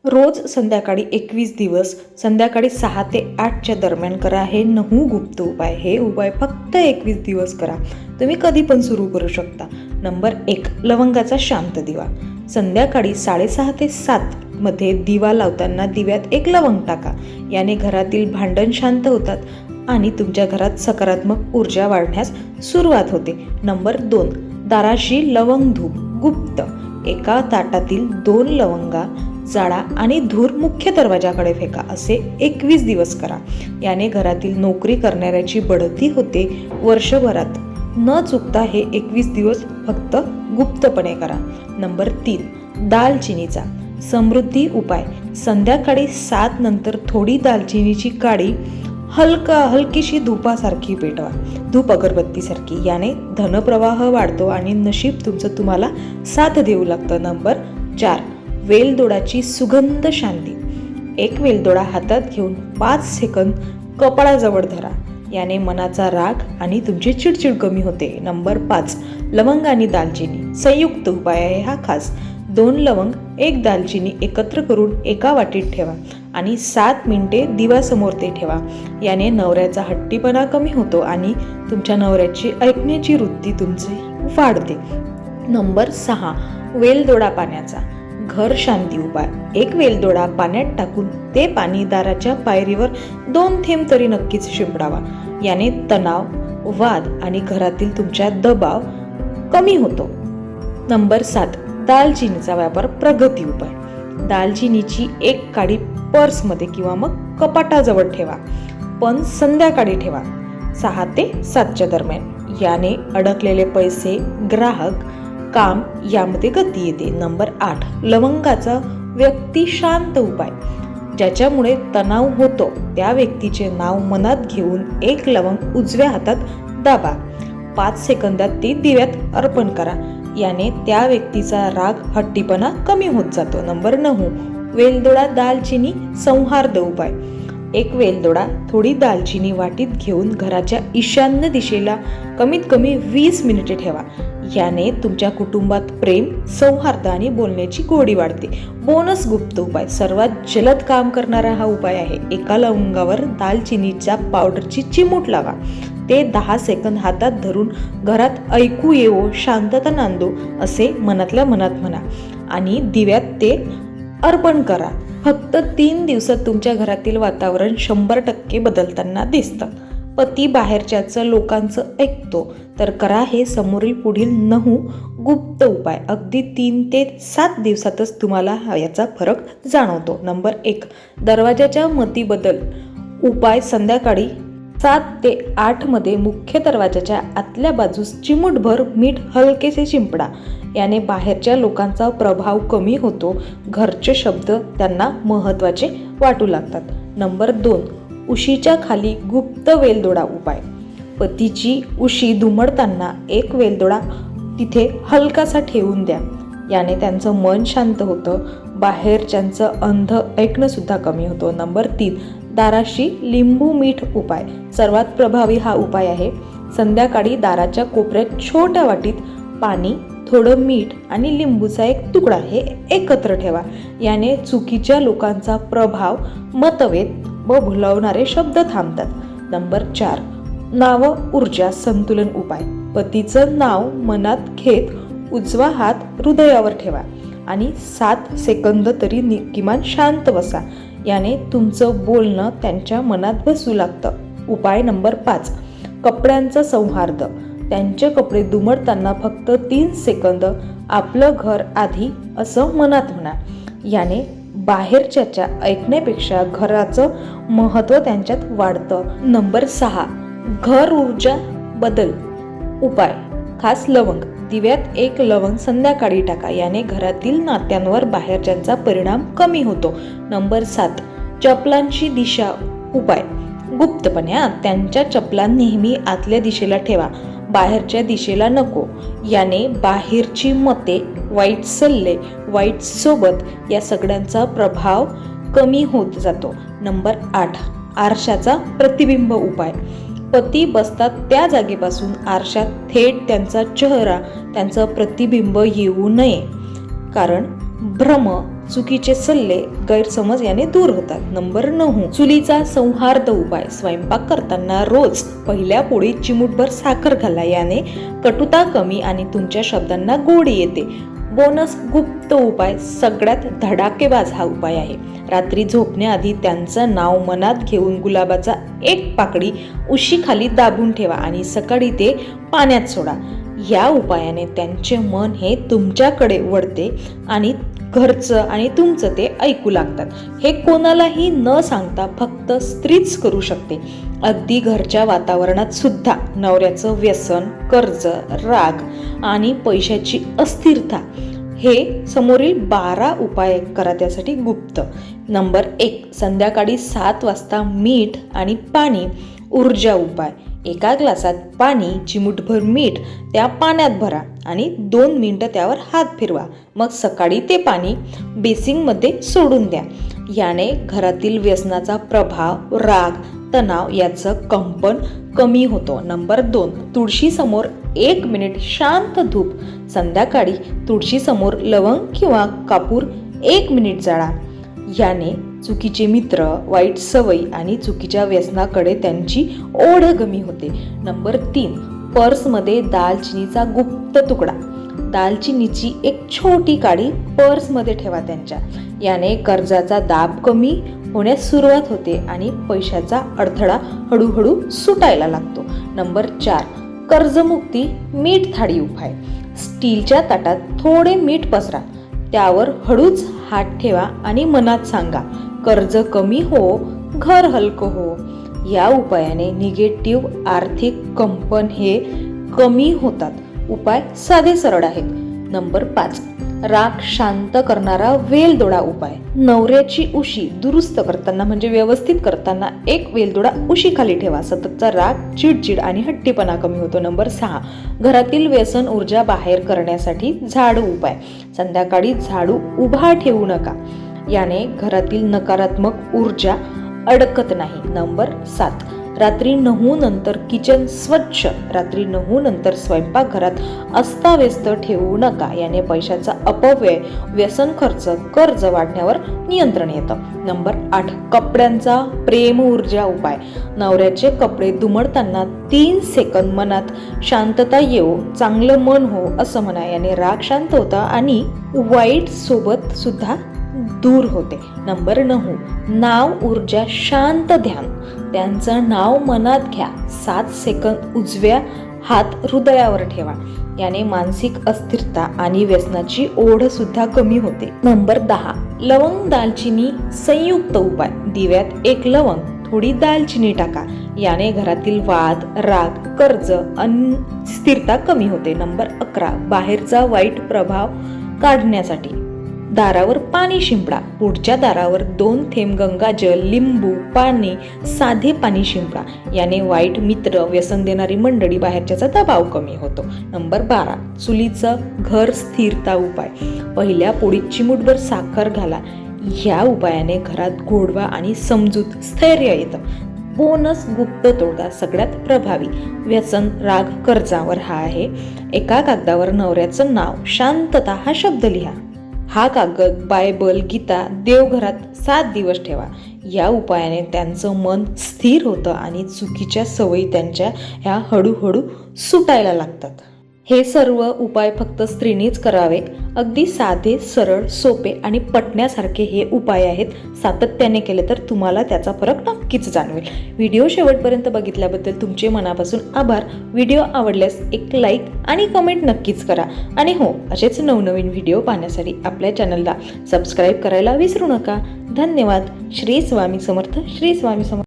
रोज संध्याकाळी 21 दिवस संध्याकाळी 6 ते 8च्या दरम्यान करा हे 9 गुप्त उपाय. हे उपाय फक्त 21 दिवस करा. तुम्ही कधी पण सुरू करू शकता. नंबर 1, लवंगाचा शांत दिवा. संध्याकाळी 6:30 ते 7 मध्ये दिवा लावताना दिव्यात एक लवंग टाका. याने घरातील भांडण शांत होतात आणि तुमच्या घरात सकारात्मक ऊर्जा वाढण्यास सुरुवात होते. नंबर 2, दाराशी लवंग धूप गुप्त. एका ताटातील 2 लवंगा जाळा आणि धूर मुख्य दरवाजाकडे फेका. असे 21 दिवस करा. याने घरातील नोकरी करणाऱ्याची बढती होते. वर्षभरात न चुकता हे 21 दिवस फक्त गुप्तपणे करा. नंबर 3, दालचिनीचा समृद्धी उपाय. संध्याकाळी 7 नंतर थोडी दालचिनीची काडी हलकीशी धुपासारखी पेटवा, धूप अगरबत्तीसारखी. याने धनप्रवाह वाढतो आणि नशीब तुमचं तुम्हाला साथ देऊ लागतं. नंबर 4, वेलदोडाची सुगंध शांती. एक वेलदोडा हातात घेऊन 5 सेकंद कपाळाजवळ धरा. याने मनाचा राग आणि तुमची चिडचिड कमी होते. नंबर 5, लवंग आणि दालचिनी संयुक्त उपाय आहे हा खास. 2 लवंग 1 दालचिनी एकत्र करून एका वाटीत ठेवा आणि 7 मिनिटे दिवासमोर ते ठेवा. याने नवऱ्याचा हट्टीपणा कमी होतो आणि तुमच्या नवऱ्याची ऐकण्याची वृत्ती तुमची वाढते. नंबर 6, वेलदोडा पाण्याचा घर शांती उपाय. एक वेलदोडा पाण्यात टाकून ते पाणी दाराच्या पायरीवर 2 थेंब तरी नक्कीच शिंपडावा. याने तणाव, वाद आणि घरातील तुमच्या दबाव कमी होतो. नंबर 7, दालचिनीचा व्यापार प्रगती उपाय. दालचिनीची एक काडी पर्समध्ये किंवा मग कपाटाजवळ ठेवा, पण संध्याकाळी ठेवा 6 ते 7च्या दरम्यान. याने अडकलेले पैसे, ग्राहक, काम यामध्ये गती येते. नंबर 8, लवंगाचा व्यक्ती शांत उपाय. ज्याच्यामुळे तणाव होतो त्या व्यक्तीचे नाव मनात घेऊन एक लवंग उजव्या हातात दाबा. 5 सेकंदात ती दिव्यात अर्पण करा. याने त्या व्यक्तीचा राग, हट्टीपणा कमी होत जातो. नंबर 9, वेलदोडा दालचिनी सौहार्द उपाय. एक वेलदोडा थोडी दालचिनी वाटीत घेऊन घराच्या ईशान्य दिशेला कमीत कमी 20 मिनिटे ठेवा. याने तुमच्या कुटुंबात प्रेम, सौहार्द आणि बोलण्याची गोडी वाढते. बोनस गुप्त उपाय. सर्वात जलद काम करणारा हा उपाय आहे. एका लवंगावर दालचिनीच्या पावडरची चिमूट लावा. ते 10 सेकंद हातात धरून घरात ऐकू येवो, शांतता नांदो असे मनातल्या मनात म्हणा आणि दिव्यात ते अर्पण करा. फक्त 3 दिवसात तुमच्या घरातील वातावरण 100% बदलताना दिसतं. पती बाहेरच्याचं लोकांचं ऐकतो तर करा हे समोरील पुढील 9 गुप्त उपाय. अगदी 3 ते 7 दिवसातच तुम्हाला याचा फरक जाणवतो. नंबर 1, दरवाजाच्या मती बदल उपाय. संध्याकाळी 7 ते 8 मध्ये मुख्य दरवाजाच्या आतल्या बाजूस चिमूटभर मीठ हलकेसे शिंपडा. याने बाहेरच्या लोकांचा प्रभाव कमी होतो. घरचे शब्द त्यांना महत्त्वाचे वाटू लागतात. नंबर 2, उशीच्या खाली गुप्त वेलदोडा उपाय. पतीची उशी दुमडताना एक वेलदोडा तिथे हलकासा ठेवून द्या. याने त्यांचं मन शांत होतं. बाहेरच्यांचं अंध ऐकणं सुद्धा कमी होतं. नंबर 3, दाराशी लिंबू मीठ उपाय. सर्वात प्रभावी हा उपाय आहे. संध्याकाळी दाराच्या कोपऱ्यात छोट्या वाटीत पाणी, थोडं मीठ आणि लिंबूचा एक तुकडा हे एकत्र ठेवा. याने चुकीच्या लोकांचा प्रभाव, मतभेद व भुलवणारे शब्द थांबतात. नंबर 4, नाव ऊर्जा संतुलन उपाय. पतीचं नाव मनात घेत उजवा हात हृदयावर ठेवा आणि 7 सेकंद तरी किमान शांत बसा. याने तुमचं बोलणं त्यांच्या मनात बसू लागतं. उपाय नंबर 5, कपड्यांचा सौहार्द. त्यांचे कपडे दुमडताना फक्त 3 सेकंद आपलं घर आधी असं मनात म्हणा. याने बाहेरच्या ऐकण्यापेक्षा घराचं महत्त्व त्यांच्यात वाढतं. नंबर 6, घर ऊर्जा बदल उपाय. खास लवंग. दिव्यात एक लवंग संध्याकाळी टाका. याने घरातील नात्यांवर बाहेरच्यांचा परिणाम कमी होतो. नंबर 7, चपलांची दिशा उपाय. गुप्तपणे त्यांच्या चपला नेहमी आतल्या दिशेला ठेवा, बाहेरच्या दिशेला नको. याने बाहेरची मते, वाईट सल्ले, वाईट सोबत या सगळ्यांचा प्रभाव कमी होत जातो. नंबर 8, आरशाचा प्रतिबिंब उपाय. पती बसतात त्या जागेपासून आरशात थेट त्यांचा चेहरा, त्यांचं प्रतिबिंब येऊ नये. कारण भ्रम चुकीचे सल्ले गैरसमज याने दूर होतात. नंबर 9 चुलीचा सौहार्द उपाय. स्वयंपाक करताना रोज पहिल्या पोळीत चिमूटभर साखर घाला. याने कटुता कमी आणि तुमच्या शब्दांना गोडी येते. बोनस गुप्त उपाय. सगळ्यात धडाकेबाज हा उपाय आहे. रात्री झोपण्याआधी त्यांचं नाव मनात घेऊन गुलाबाचा एक पाकळी उशीखाली दाबून ठेवा आणि सकाळी ते पाण्यात सोडा. या उपायाने त्यांचे मन हे तुमच्याकडे वळते आणि घरचं आणि तुमचं ते ऐकू लागतात. हे कोणालाही न सांगता फक्त स्त्रीच करू शकते. अगदी घरच्या वातावरणात सुद्धा नवऱ्याचं व्यसन, कर्ज, राग आणि पैशाची अस्थिरता हे समोरील 12 उपाय करा त्यासाठी गुप्त. नंबर 1 संध्याकाळी 7 वाजता मीठ आणि पाणी ऊर्जा उपाय. एका ग्लासात पाणी, चिमूटभर मीठ त्या पाण्यात भरा आणि 2 मिनिटं त्यावर हात फिरवा. मग सकाळी ते पाणी बेसिंगमध्ये सोडून द्या. याने घरातील व्यसनाचा प्रभाव, राग, तणाव याचं कंपन कमी होतो. नंबर 2 तुळशीसमोर 1 मिनिट शांत धूप. संध्याकाळी तुळशीसमोर लवंग किंवा कापूर 1 मिनिट जाळा. याने चुकीचे मित्र, वाईट सवयी आणि चुकीच्या व्यसनाकडे त्यांची ओढ कमी होते. नंबर 3 पर्समध्ये दालचिनीचा गुप्त तुकडा. दालचिनीची एक छोटी काडी पर्समध्ये ठेवा त्यांच्या. याने कर्जाचा दाब कमी होण्यास सुरुवात होते आणि पैशाचा अडथळा हळूहळू सुटायला लागतो. नंबर 4 कर्जमुक्ती मीठ थाळी उपाय. स्टीलच्या ताटात थोडे मीठ पसरा. त्यावर हळूच हात ठेवा आणि मनात सांगा, कर्ज कमी हो, घर हलकं हो. या उपायाने निगेटिव्ह आर्थिक कंपन हे कमी होतात. उपाय साधे सरळ आहेत. नंबर 5 राग शांत करणारा वेलदोडा उपाय. नवऱ्याची उशी दुरुस्त करताना म्हणजे व्यवस्थित करताना एक वेलदोडा उशीखाली ठेवा. सततचा राग, चिडचिड आणि हट्टीपणा कमी होतो. नंबर 6 घरातील व्यसन ऊर्जा बाहेर करण्यासाठी झाडू उपाय. संध्याकाळी झाडू उभा ठेवू नका. याने घरातील नकारात्मक ऊर्जा अडकत नाही. नंबर 7 रात्री 9 नंतर किचन स्वच्छ. रात्री 9 नंतर स्वयंपाकघरात अस्ताव्यस्त ठेवू नका. याने पैशाचा अपव्यय, व्यसन खर्च, कर्ज वाढण्यावर नियंत्रण येतं. नंबर 8 कपड्यांचा प्रेम ऊर्जा उपाय. नवऱ्याचे कपडे दुमडताना 3 सेकंद मनात शांतता येऊ, चांगलं मन हो असं म्हणा. याने राग शांत होता आणि वाईट सोबत सुद्धा दूर होते. नंबर 9 नाव ऊर्जा शांत ध्यान. त्यांचं नाव मनात घ्या. 7 सेकंद उजव्या हात हृदयावर ठेवा. याने मानसिक अस्थिरता आणि व्यसनाची ओढ सुद्धा कमी होते. नंबर 10 लवंग दालचिनी संयुक्त उपाय. दिव्यात 1 लवंग, थोडी दालचिनी टाका. याने घरातील वाद, राग, कर्ज आणि स्थिरता कमी होते. नंबर 11 बाहेरचा वाईट प्रभाव काढण्यासाठी दारावर पाणी शिंपडा. पुढच्या दारावर 2 थेंब गंगाजल, लिंबू पाणी, साधे पाणी शिंपडा. याने वाईट मित्र, व्यसन देणारी मंडळी, बाहेरच्याचा दबाव कमी होतो. नंबर 12 चुलीचं घर स्थिरता उपाय. पहिल्या पोळीत चिमूटभर साखर घाला. या उपायाने घरात गोडवा आणि समजूत, स्थैर्य येतं. बोनस गुप्त तोडगा सगळ्यात प्रभावी. व्यसन, राग, कर्जावर हा आहे. एका कागदावर नवऱ्याचं नाव, शांतता हा शब्द लिहा. हा कागद बायबल, गीता, देवघरात 7 दिवस ठेवा. या उपायाने त्यांचं मन स्थिर होतं आणि चुकीच्या सवयी त्यांच्या ह्या हळूहळू सुटायला लागतात. हे सर्व उपाय फक्त स्त्रीनेच करावे. अगदी साधे, सरळ, सोपे आणि पटण्यासारखे हे उपाय आहेत. सातत्याने केले तर तुम्हाला त्याचा फरक नक्कीच जाणवेल. व्हिडिओ शेवटपर्यंत बघितल्याबद्दल तुमचे मनापासून आभार. व्हिडिओ आवडल्यास एक लाईक आणि कमेंट नक्कीच करा. आणि हो, असेच नवनवीन व्हिडिओ पाहण्यासाठी आपल्या चॅनलला सबस्क्राईब करायला विसरू नका. धन्यवाद. श्री स्वामी समर्थ. श्री स्वामी समर्थ.